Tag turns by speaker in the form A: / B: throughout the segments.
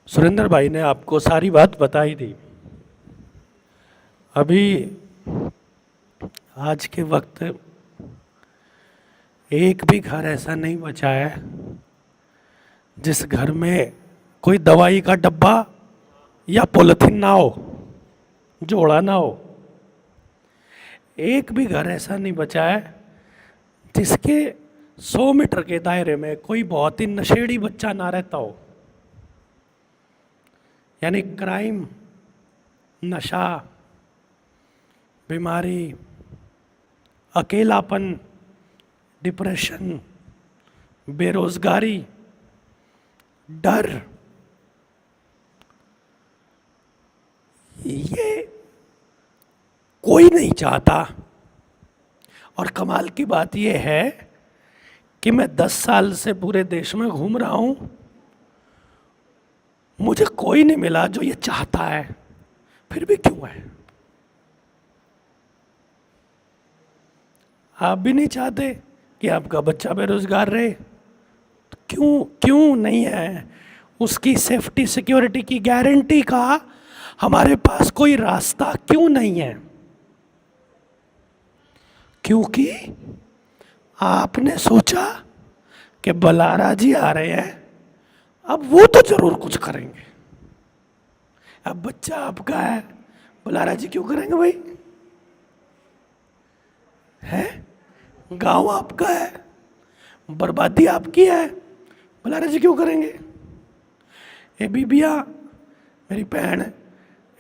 A: सुरेंद्र भाई ने आपको सारी बात बताई दी। अभी आज के वक्त एक भी घर ऐसा नहीं बचा है जिस घर में कोई दवाई का डब्बा या पॉलिथीन ना हो, जोड़ा ना हो। एक भी घर ऐसा नहीं बचा है जिसके 100 मीटर के दायरे में कोई बहुत ही नशेड़ी बच्चा ना रहता हो। यानी क्राइम, नशा, बीमारी, अकेलापन, डिप्रेशन, बेरोजगारी, डर, ये कोई नहीं चाहता। और कमाल की बात यह है कि मैं 10 साल से पूरे देश में घूम रहा हूं, मुझे कोई नहीं मिला जो ये चाहता है। फिर भी क्यों है? आप भी नहीं चाहते कि आपका बच्चा बेरोजगार रहे? तो क्यों नहीं है? उसकी सेफ्टी सिक्योरिटी की गारंटी का हमारे पास कोई रास्ता क्यों नहीं है? क्योंकि आपने सोचा कि बलारा जी आ रहे हैं, अब वो तो जरूर कुछ करेंगे। अब बच्चा आपका है, बलारा जी क्यों करेंगे भाई? है? गांव आपका है, बर्बादी आपकी है, बलारा जी क्यों करेंगे? ये बीबिया, मेरी बहन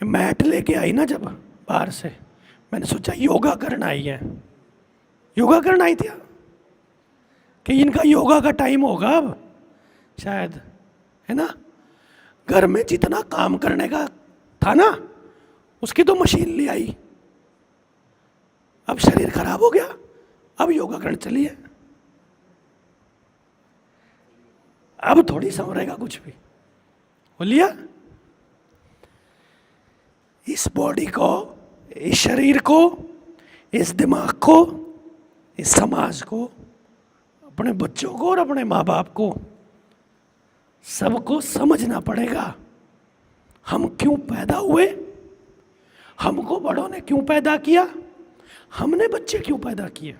A: मैट लेके आई ना जब बाहर से, मैंने सोचा योगा करना आई है। योगा करना आई थी कि इनका योगा का टाइम होगा अब शायद, है ना? घर में जितना काम करने का था ना, उसकी तो मशीन ले आई। अब शरीर खराब हो गया, अब योगा करने चलिए। अब थोड़ी संवरेगा कुछ भी। बोलिए, इस बॉडी को, इस शरीर को, इस दिमाग को, इस समाज को, अपने बच्चों को और अपने माँ बाप को, सबको समझना पड़ेगा हम क्यों पैदा हुए, हमको बड़ों ने क्यों पैदा किया, हमने बच्चे क्यों पैदा किए,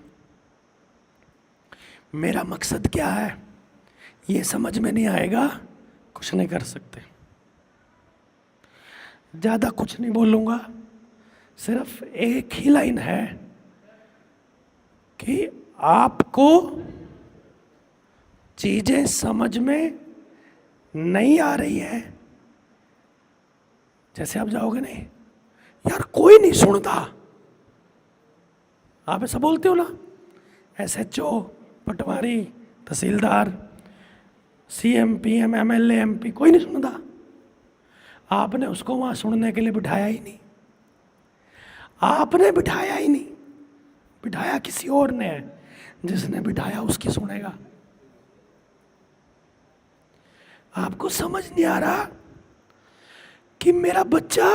A: मेरा मकसद क्या है। ये समझ में नहीं आएगा, कुछ नहीं कर सकते। ज़्यादा कुछ नहीं बोलूँगा, सिर्फ एक ही लाइन है कि आपको चीज़ें समझ में नहीं आ रही है। जैसे आप जाओगे नहीं, यार कोई नहीं सुनता, आप ऐसा बोलते हो ना, SHO, पटवारी, तहसीलदार, CM, PM, MLA, MP, कोई नहीं सुनता। आपने उसको वहां सुनने के लिए बिठाया ही नहीं, आपने बिठाया ही नहीं, बिठाया किसी और ने है, जिसने बिठाया उसकी सुनेगा। आपको समझ नहीं आ रहा कि मेरा बच्चा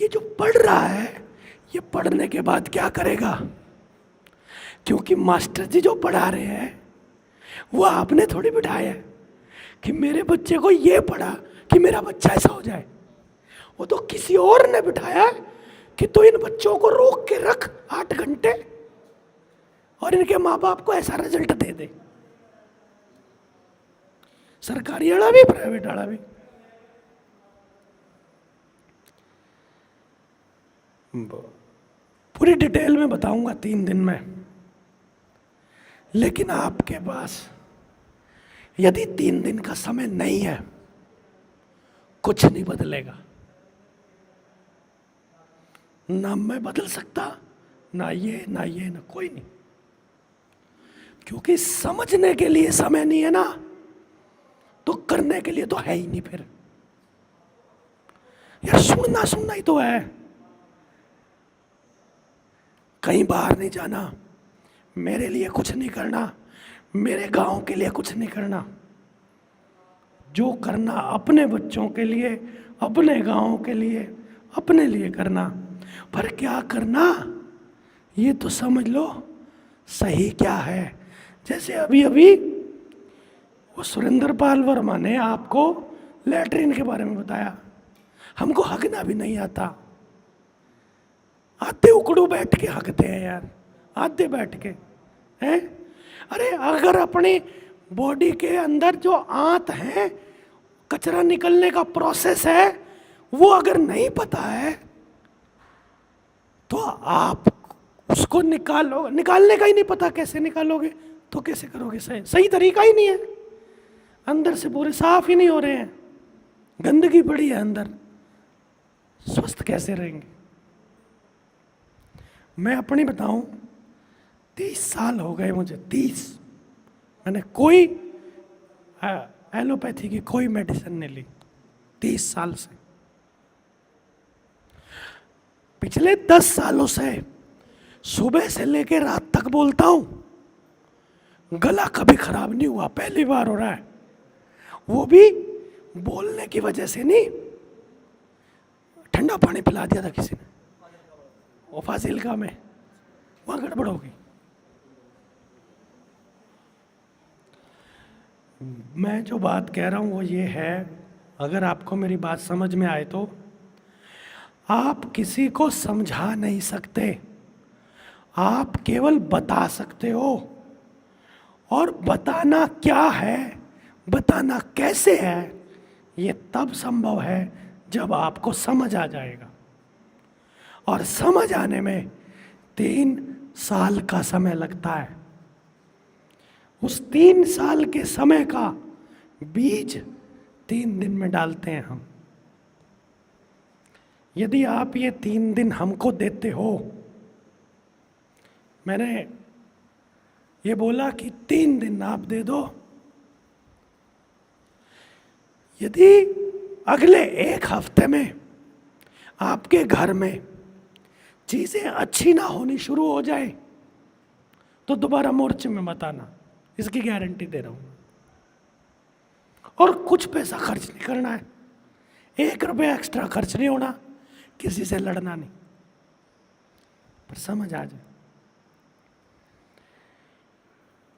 A: ये जो पढ़ रहा है, ये पढ़ने के बाद क्या करेगा? क्योंकि मास्टर जी जो पढ़ा रहे हैं वो आपने थोड़ी बिठाया है कि मेरे बच्चे को ये पढ़ा कि मेरा बच्चा ऐसा हो जाए। वो तो किसी और ने बिठाया है कि तो इन बच्चों को रोक के रख 8 घंटे और इनके माँ बाप को ऐसा रिजल्ट दे दे। सरकारी आड़ा भी, प्राइवेट आड़ा भी। पूरी डिटेल में बताऊंगा 3 दिन में, लेकिन आपके पास यदि 3 दिन का समय नहीं है, कुछ नहीं बदलेगा। ना मैं बदल सकता, ना ये ना कोई नहीं। क्योंकि समझने के लिए समय नहीं है ना, तो करने के लिए तो है ही नहीं। फिर यार सुनना ही तो है। कहीं बाहर नहीं जाना, मेरे लिए कुछ नहीं करना, मेरे गांव के लिए कुछ नहीं करना। जो करना अपने बच्चों के लिए, अपने गांव के लिए, अपने लिए करना। पर क्या करना, ये तो समझ लो सही क्या है। जैसे अभी वो सुरेंद्र पाल वर्मा ने आपको लैट्रिन के बारे में बताया। हमको हगना भी नहीं आता, आधे उकड़ू बैठ के हगते हैं यार, आधे बैठ के हैं। अरे अगर अपनी बॉडी के अंदर जो आंत है, कचरा निकलने का प्रोसेस है, वो अगर नहीं पता है तो आप उसको निकालने का ही नहीं पता, कैसे निकालोगे? तो कैसे करोगे? सही तरीका ही नहीं है, अंदर से पूरे साफ ही नहीं हो रहे हैं, गंदगी पड़ी है अंदर, स्वस्थ कैसे रहेंगे? मैं अपनी बताऊं, 30 साल हो गए मुझे, 30। मैंने कोई एलोपैथी की कोई मेडिसिन नहीं ली 30 साल से। पिछले 10 सालों से सुबह से लेकर रात तक बोलता हूं, गला कभी खराब नहीं हुआ, पहली बार हो रहा है। वो भी बोलने की वजह से नहीं, ठंडा पानी पिला दिया था किसी ने, वो फाजिलका में, वहां गड़बड़ हो गई। मैं जो बात कह रहा हूं वो ये है, अगर आपको मेरी बात समझ में आए तो, आप किसी को समझा नहीं सकते, आप केवल बता सकते हो। और बताना क्या है, बताना कैसे है, ये तब संभव है जब आपको समझ आ जाएगा। और समझ आने में 3 साल का समय लगता है। उस 3 साल के समय का बीज 3 दिन में डालते हैं हम। यदि आप ये 3 दिन हमको देते हो, मैंने ये बोला कि 3 दिन आप दे दो, यदि अगले 1 हफ्ते में आपके घर में चीजें अच्छी ना होनी शुरू हो जाए तो दोबारा मोर्चे में मत आना, इसकी गारंटी दे रहा हूं। और कुछ पैसा खर्च नहीं करना है, 1 रुपया एक्स्ट्रा खर्च नहीं होना, किसी से लड़ना नहीं, पर समझ आ जाए।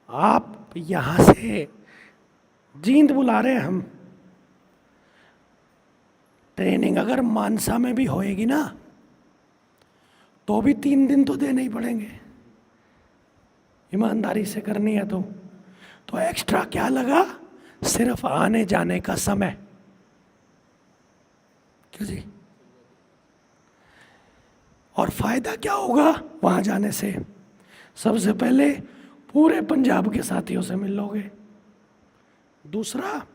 A: आप यहां से जींद बुला रहे हैं हम, ट्रेनिंग अगर मानसा में भी होएगी ना तो भी 3 दिन तो देने ही पड़ेंगे, ईमानदारी से करनी है तो एक्स्ट्रा क्या लगा? सिर्फ आने जाने का समय। क्यों जी? और फायदा क्या होगा वहां जाने से? सबसे पहले पूरे पंजाब के साथियों से मिल लोगे, दूसरा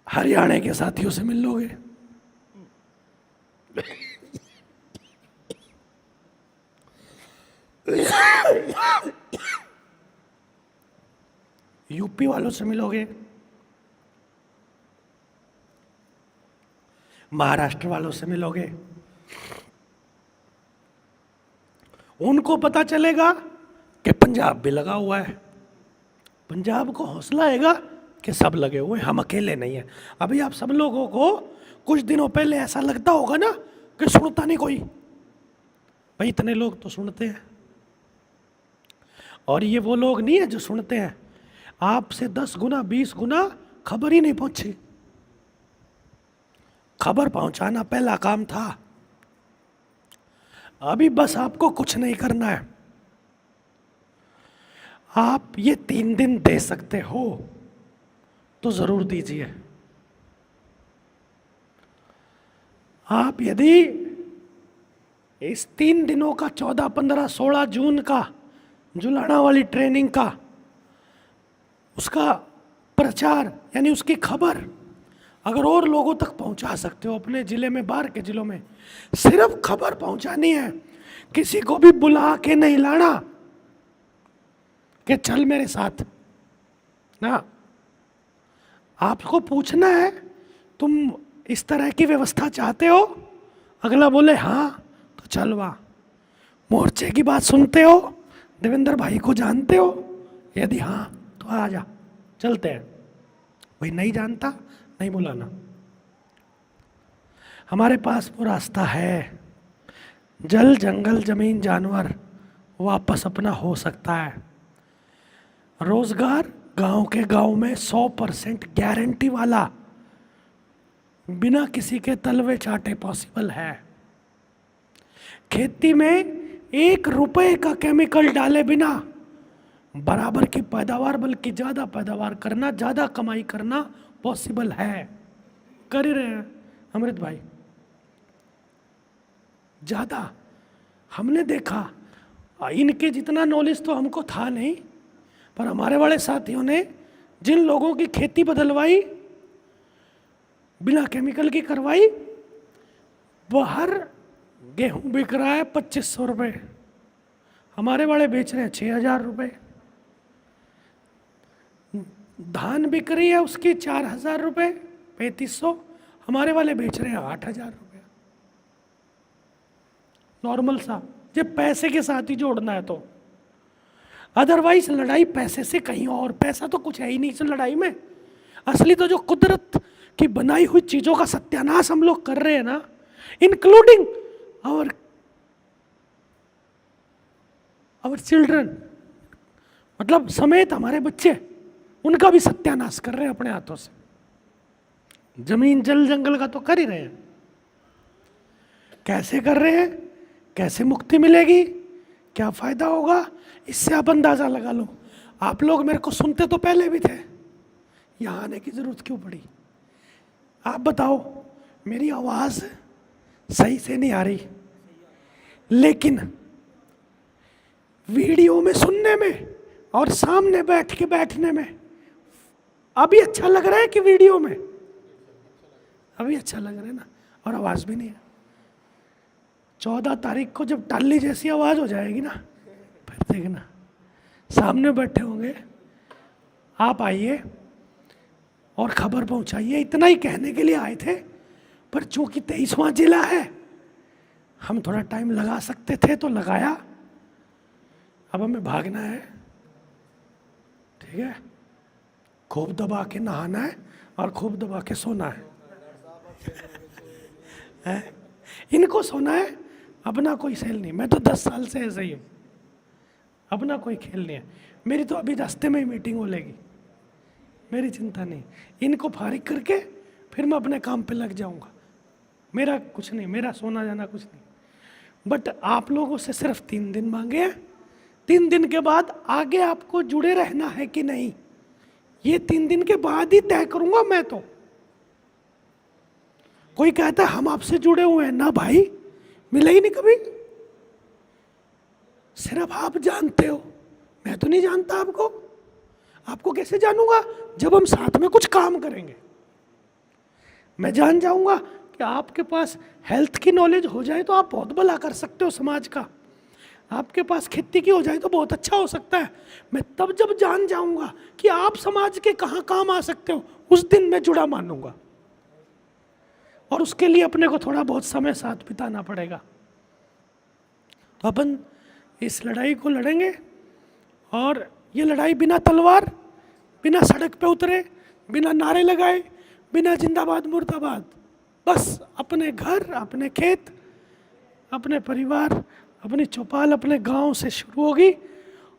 A: हरियाणा के साथियों से मिल लोगे, यूपी वालों से मिलोगे, महाराष्ट्र वालों से मिलोगे। उनको पता चलेगा कि पंजाब भी लगा हुआ है, पंजाब को हौसला आएगा कि सब लगे हुए, हम अकेले नहीं हैं। अभी आप सब लोगों को कुछ दिनों पहले ऐसा लगता होगा ना कि सुनता नहीं कोई, भाई इतने लोग तो सुनते हैं। और ये वो लोग नहीं है जो सुनते हैं, आपसे 10 गुना 20 गुना खबर ही नहीं पहुंची। खबर पहुंचाना पहला काम था, अभी बस आपको कुछ नहीं करना है। आप ये 3 दिन दे सकते हो तो जरूर दीजिए। आप यदि इस 3 दिनों का 14, 15, 16 जून का जुलाना वाली ट्रेनिंग का उसका प्रचार यानी उसकी खबर अगर और लोगों तक पहुंचा सकते हो, अपने जिले में, बाहर के जिलों में, सिर्फ खबर पहुंचानी है, किसी को भी बुला के नहीं लाना कि चल मेरे साथ ना। आपको पूछना है तुम इस तरह की व्यवस्था चाहते हो, अगला बोले हाँ तो चल वहाँ। मोर्चे की बात सुनते हो, देवेंद्र भाई को जानते हो, यदि हाँ तो आ जा, चलते हैं। वही नहीं जानता, नहीं बुलाना। हमारे पास वो रास्ता है, जल जंगल जमीन जानवर वापस अपना हो सकता है। रोजगार गांव के गांव में 100% गारंटी वाला, बिना किसी के तलवे चाटे पॉसिबल है। खेती में 1 रुपए का केमिकल डाले बिना बराबर की पैदावार, बल्कि ज़्यादा पैदावार करना, ज़्यादा कमाई करना पॉसिबल है। कर ही रहे हैं अमृत भाई, ज़्यादा हमने देखा। इनके जितना नॉलेज तो हमको था नहीं, पर हमारे वाले साथियों ने जिन लोगों की खेती बदलवाई, बिना केमिकल की करवाई, बाहर गेहूं बिक रहा है 2500 रुपये, हमारे वाले बेच रहे हैं 6000 रुपये। धान बिक रही है उसकी 4000 रुपये, 3500, हमारे वाले बेच रहे हैं 8000 रुपये। नॉर्मल सा, जब पैसे के साथ ही जोड़ना है तो। अदरवाइज लड़ाई पैसे से कहीं और, पैसा तो कुछ है ही नहीं इस लड़ाई में। असली तो जो कुदरत की बनाई हुई चीजों का सत्यानाश हम लोग कर रहे हैं ना, इंक्लूडिंग आवर चिल्ड्रन, मतलब समेत हमारे बच्चे, उनका भी सत्यानाश कर रहे हैं अपने हाथों से। जमीन जल जंगल का तो कर ही रहे हैं। कैसे कर रहे हैं, कैसे मुक्ति मिलेगी, क्या फायदा होगा, इससे आप अंदाजा लगा लो। आप लोग मेरे को सुनते तो पहले भी थे, यहाँ आने की जरूरत क्यों पड़ी? आप बताओ, मेरी आवाज सही से नहीं आ रही, लेकिन वीडियो में सुनने में और सामने बैठ के बैठने में अभी अच्छा लग रहा है कि वीडियो में? अभी अच्छा लग रहा है ना, और आवाज भी नहीं है। 14 तारीख को जब टाली जैसी आवाज हो जाएगी ना, फिर देखना सामने बैठे होंगे। आप आइए और खबर पहुंचाइए, इतना ही कहने के लिए आए थे। पर चूंकि 23वां जिला है, हम थोड़ा टाइम लगा सकते थे तो लगाया। अब हमें भागना है, ठीक है? खूब दबा के नहाना है और खूब दबा के सोना है। इनको सोना है, अपना कोई सेल नहीं। मैं तो 10 साल से ऐसे ही हूँ, अपना कोई खेल नहीं है। मेरी तो अभी रास्ते में ही मीटिंग हो लेगी, मेरी चिंता नहीं। इनको फारिग करके फिर मैं अपने काम पे लग जाऊंगा। मेरा कुछ नहीं, मेरा सोना जाना कुछ नहीं। बट आप लोगों से सिर्फ 3 दिन मांगे हैं। 3 दिन के बाद आगे आपको जुड़े रहना है कि नहीं, ये 3 दिन के बाद ही तय करूंगा मैं तो। कोई कहता है हम आपसे जुड़े हुए हैं ना, भाई मिले ही नहीं कभी। सिर्फ आप जानते हो, मैं तो नहीं जानता आपको। आपको कैसे जानूंगा? जब हम साथ में कुछ काम करेंगे। मैं जान जाऊंगा कि आपके पास हेल्थ की नॉलेज हो जाए तो आप बहुत भला कर सकते हो समाज का। आपके पास खेती की हो जाए तो बहुत अच्छा हो सकता है। मैं तब जब जान जाऊंगा कि आप समाज के कहाँ काम आ सकते हो, उस दिन मैं जुड़ा मानूंगा। और उसके लिए अपने को थोड़ा बहुत समय साथ बिताना पड़ेगा। तो अपन इस लड़ाई को लड़ेंगे, और ये लड़ाई बिना तलवार, बिना सड़क पे उतरे, बिना नारे लगाए, बिना जिंदाबाद मुर्दाबाद, बस अपने घर, अपने खेत, अपने परिवार, अपनी चौपाल, अपने गांव से शुरू होगी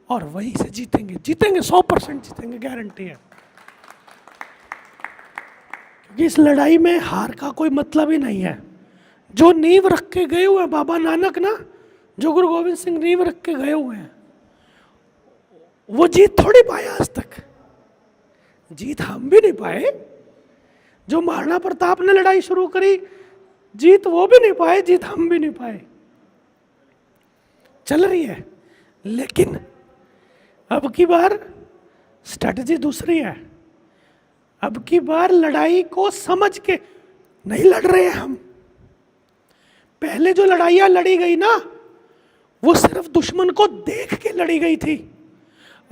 A: और वहीं से जीतेंगे। जीतेंगे, 100% जीतेंगे, गारंटी है। क्योंकि इस लड़ाई में हार का कोई मतलब ही नहीं है। जो नींव रख के गए हुए हैं बाबा नानक ना, जो गुरु गोविंद सिंह नींव रख के गए हुए हैं, वो जीत थोड़ी पाए आज तक। जीत हम भी नहीं पाए। जो महाराणा प्रताप ने लड़ाई शुरू करी, जीत वो भी नहीं पाए, जीत हम भी नहीं पाए। चल रही है, लेकिन अब की बार स्ट्रेटजी दूसरी है। अब की बार लड़ाई को समझ के नहीं लड़ रहे हैं हम। पहले जो लड़ाइयां लड़ी गई ना, वो सिर्फ दुश्मन को देख के लड़ी गई थी।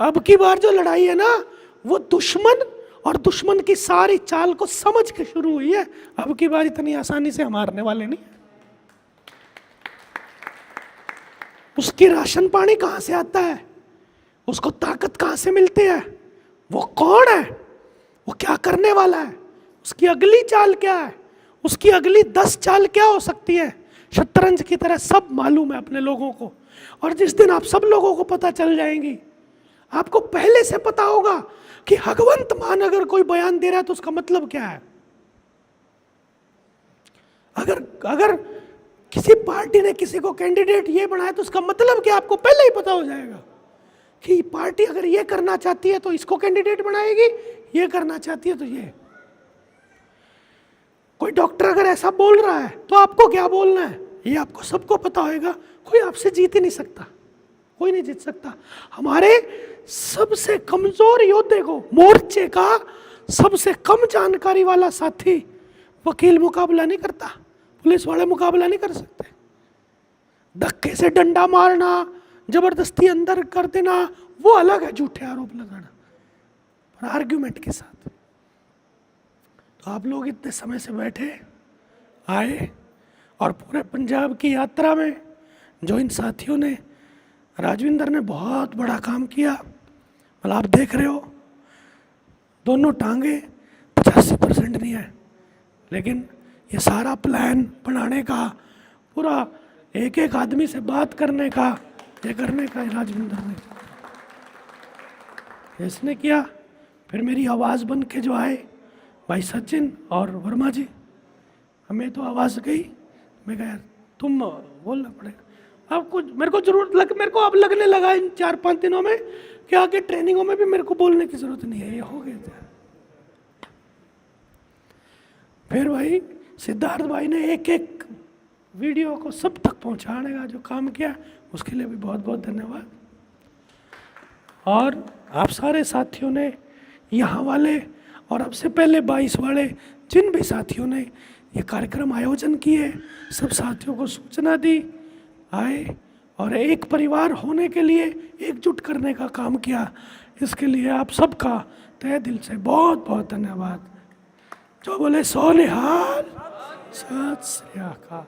A: अब की बार जो लड़ाई है ना, वो दुश्मन और दुश्मन की सारी चाल को समझ के शुरू हुई है। अब की बार इतनी आसानी से हम हारने वाले नहीं। उसकी राशन पानी कहां से आता है, उसको ताकत कहां से मिलती है, वो कौन है, वो क्या करने वाला है, उसकी अगली चाल क्या है, उसकी अगली 10 चाल क्या हो सकती है, शतरंज की तरह सब मालूम है अपने लोगों को। और जिस दिन आप सब लोगों को पता चल जाएंगी, आपको पहले से पता होगा कि भगवंत मान अगर कोई बयान दे रहा है तो उसका मतलब क्या है। अगर किसी पार्टी ने किसी को कैंडिडेट ये बनाया तो उसका मतलब क्या, आपको पहले ही पता हो जाएगा कि पार्टी अगर ये करना चाहती है तो इसको कैंडिडेट बनाएगी, ये करना चाहती है तो ये। कोई डॉक्टर अगर ऐसा बोल रहा है तो आपको क्या बोलना है, ये आपको सबको पता होगा। कोई आपसे जीत ही नहीं सकता, कोई नहीं जीत सकता। हमारे सबसे कमजोर योद्धे को, मोर्चे का सबसे कम जानकारी वाला साथी, वकील मुकाबला नहीं करता, पुलिस वाले मुकाबला नहीं कर सकते। धक्के से डंडा मारना, जबरदस्ती अंदर कर देना, वो अलग है, झूठे आरोप लगाना, पर आर्ग्यूमेंट के साथ। तो आप लोग इतने समय से बैठे आए, और पूरे पंजाब की यात्रा में जो इन साथियों ने, राजविंदर ने बहुत बड़ा काम किया। मतलब आप देख रहे हो दोनों टांगे 85% नहीं है, लेकिन ये सारा प्लान बनाने का, पूरा एक एक आदमी से बात करने का, ये करने का राजविंदर ने, इसने किया। फिर मेरी आवाज़ बन के जो आए भाई सचिन और वर्मा जी, हमें तो आवाज़ गई। मैं कहा यार तुम बोलना पड़ेगा। अब कुछ मेरे को जरूरत मेरे को अब लगने लगा इन 4-5 दिनों में कि आगे ट्रेनिंगों में भी मेरे को बोलने की जरूरत नहीं है, ये हो गए थे। फिर भाई सिद्धार्थ भाई ने एक एक वीडियो को सब तक पहुंचाने का जो काम किया, उसके लिए भी बहुत बहुत धन्यवाद। और आप सारे साथियों ने, यहाँ वाले और अब से पहले 22 वाले जिन भी साथियों ने ये कार्यक्रम आयोजन किए, सब साथियों को सूचना दी, आए और एक परिवार होने के लिए एकजुट करने का काम किया। इसके लिए आप सबका तहे दिल से बहुत बहुत धन्यवाद। जो बोले सो निहाल, सत श्री अकाल।